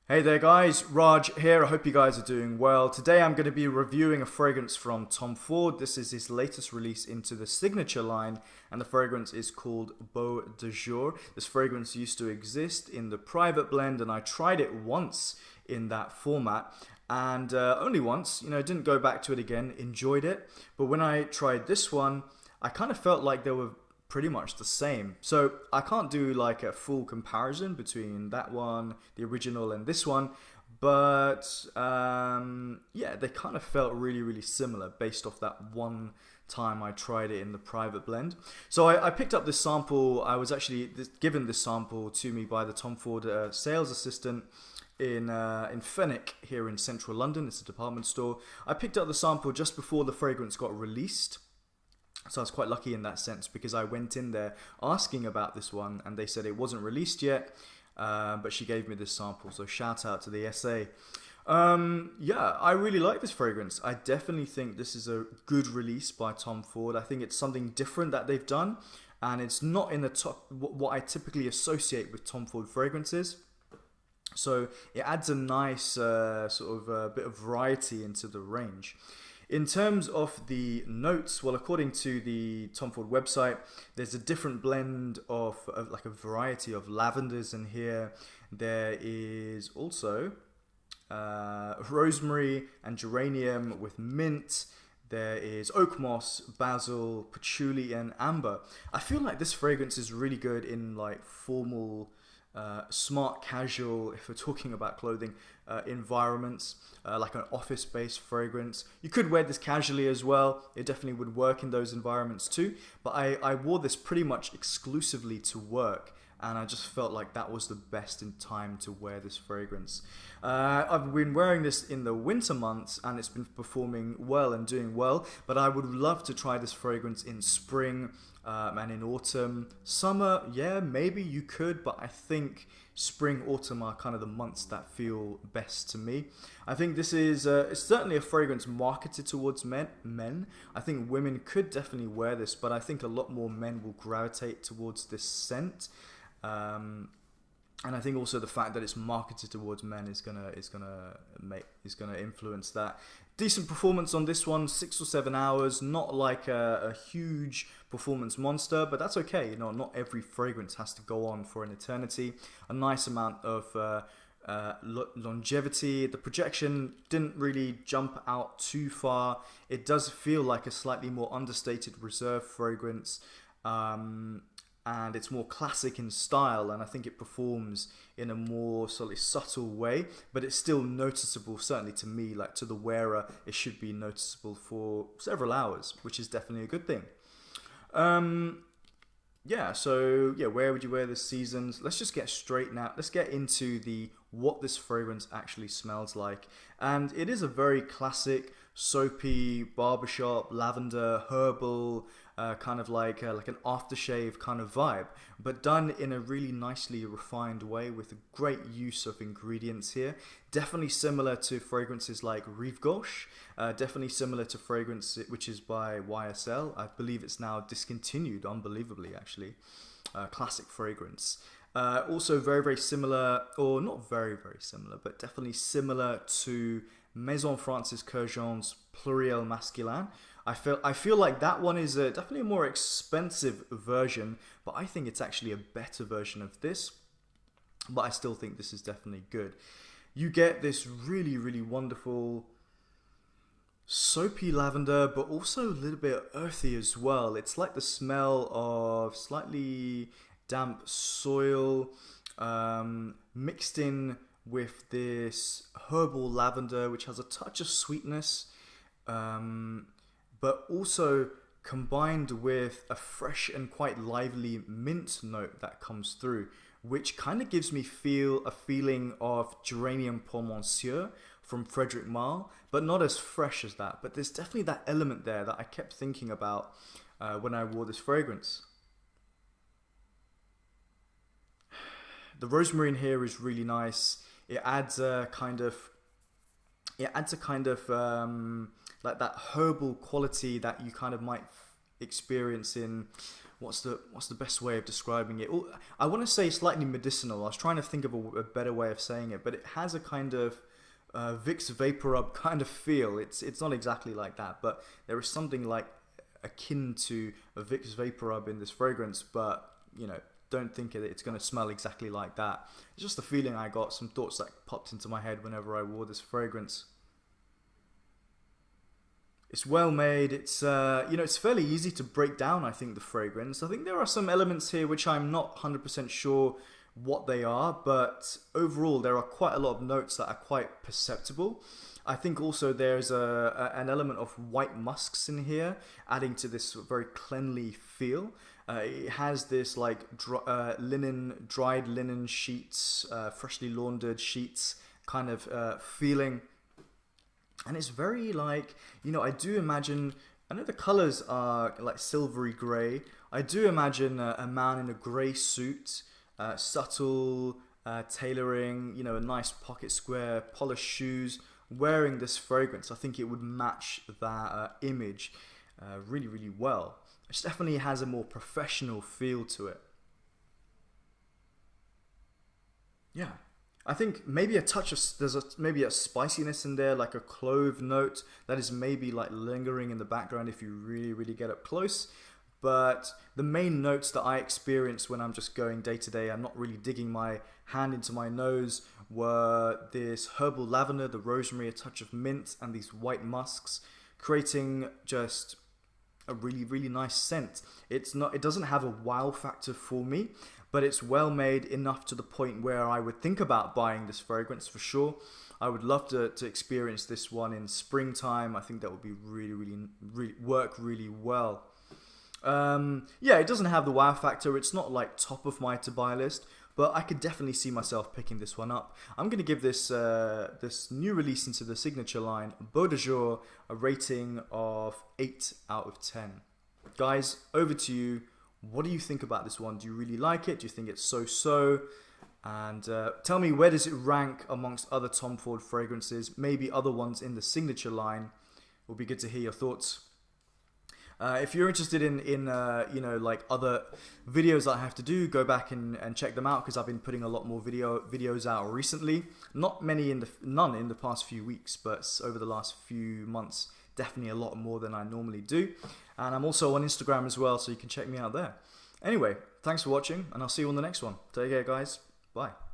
Hey there guys, Raj here. I hope you guys are doing well. Today I'm going to be reviewing a fragrance from Tom Ford. This is his latest release into the signature line, and the fragrance is called Beau de Jour. This fragrance used to exist in the private blend, and I tried it once in that format, and only once. Didn't go back to it again, enjoyed it. But when I tried this one, I kind of felt like they were pretty much the same. So I can't do like a full comparison between that one, the original, and this one. But yeah, they kind of felt really, really similar based off that one time I tried it in the private blend. So I picked up this sample. I was actually given this sample to me by the Tom Ford sales assistant in Fenwick here in central London. It's a department store. I picked up the sample just before the fragrance got released. So I was quite lucky in that sense because I went in there asking about this one and they said it wasn't released yet, but she gave me this sample. So shout out to the SA. Yeah, I really like this fragrance. I definitely think this is a good release by Tom Ford. I think it's something different that they've done, and it's not in the top what I typically associate with Tom Ford fragrances. So it adds a nice bit of variety into the range. In terms of the notes, well, according to the Tom Ford website, there's a different blend of like a variety of lavenders in here. There is also rosemary and geranium with mint. There is oak moss, basil, patchouli, and amber. I feel like this fragrance is really good in like formal, smart casual, if we're talking about clothing, environments, like an office-based fragrance. You could wear this casually as well. It definitely would work in those environments too. But I wore this pretty much exclusively to work, and I just felt like that was the best in time to wear this fragrance. I've been wearing this in the winter months and it's been performing well and doing well, but I would love to try this fragrance in spring and in autumn. Summer, yeah, maybe you could, but I think spring, autumn are kind of the months that feel best to me. I think this is it's certainly a fragrance marketed towards men. I think women could definitely wear this, but I think a lot more men will gravitate towards this scent. And I think also the fact that it's marketed towards men is gonna influence that. Decent performance on this one, 6 or 7 hours. Not like a huge performance monster, but that's okay. Not every fragrance has to go on for an eternity. A nice amount of longevity. The projection didn't really jump out too far. It does feel like a slightly more understated reserve fragrance. And it's more classic in style, and I think it performs in a more sort of subtle way, but it's still noticeable, certainly to me, like to the wearer, it should be noticeable for several hours, which is definitely a good thing. Yeah, so yeah, where would you wear this seasons? Let's just get straight now. Let's get into the what this fragrance actually smells like. And it is a very classic, soapy, barbershop, lavender, herbal, kind of like an aftershave kind of vibe, but done in a really nicely refined way with a great use of ingredients here. Definitely similar to fragrances like Rive Gauche, definitely similar to fragrance which is by YSL. I believe it's now discontinued, unbelievably actually. Classic fragrance. Also very, very similar, or not very, very similar, but definitely similar to Maison Francis Kurkdjian's Pluriel Masculin. I feel like that one is definitely a more expensive version, but I think it's actually a better version of this. But I still think this is definitely good. You get this really, really wonderful soapy lavender, but also a little bit earthy as well. It's like the smell of slightly damp soil mixed in with this herbal lavender, which has a touch of sweetness, but also combined with a fresh and quite lively mint note that comes through, which kind of gives me a feeling of geranium pour monsieur from Frederic Malle, but not as fresh as that. But there's definitely that element there that I kept thinking about when I wore this fragrance. The rosemary in here is really nice. It adds a kind of like that herbal quality that you kind of might experience in what's the best way of describing it? I want to say slightly medicinal. I was trying to think of a better way of saying it, but it has a kind of Vicks VapoRub kind of feel. It's not exactly like that, but there is something like akin to a Vicks VapoRub in this fragrance, but don't think it's going to smell exactly like that. It's just the feeling I got, some thoughts that popped into my head whenever I wore this fragrance. It's well made. It's it's fairly easy to break down, I think, the fragrance. I think there are some elements here which I'm not 100% sure what they are, but overall there are quite a lot of notes that are quite perceptible. I think also there's an element of white musks in here, adding to this very cleanly feel. It has this like dried linen sheets, freshly laundered sheets kind of feeling. And it's very like, I do imagine, I know the colors are like silvery grey. I do imagine a man in a grey suit, subtle tailoring, a nice pocket square, polished shoes, wearing this fragrance. I think it would match that image really, really well. It definitely has a more professional feel to it. Yeah. I think maybe a touch of, maybe a spiciness in there, like a clove note that is maybe like lingering in the background if you really, really get up close. But the main notes that I experienced when I'm just going day to day, I'm not really digging my hand into my nose, were this herbal lavender, the rosemary, a touch of mint, and these white musks, creating just a really, really nice scent. It doesn't have a wow factor for me, but it's well made enough to the point where I would think about buying this fragrance for sure. I would love to experience this one in springtime. I think that would be really, really work really well. Yeah, it doesn't have the wow factor. It's not like top of my to buy list, but I could definitely see myself picking this one up. I'm going to give this this new release into the signature line, Beau de Jour, a rating of 8 out of 10. Guys, over to you. What do you think about this one? Do you really like it? Do you think it's so-so? And tell me, where does it rank amongst other Tom Ford fragrances? Maybe other ones in the signature line. It would be good to hear your thoughts. If you're interested in like other videos that I have to do, go back and check them out, because I've been putting a lot more videos out recently. None in the past few weeks, but over the last few months, definitely a lot more than I normally do. And I'm also on Instagram as well, so you can check me out there. Anyway, thanks for watching, and I'll see you on the next one. Take care, guys. Bye.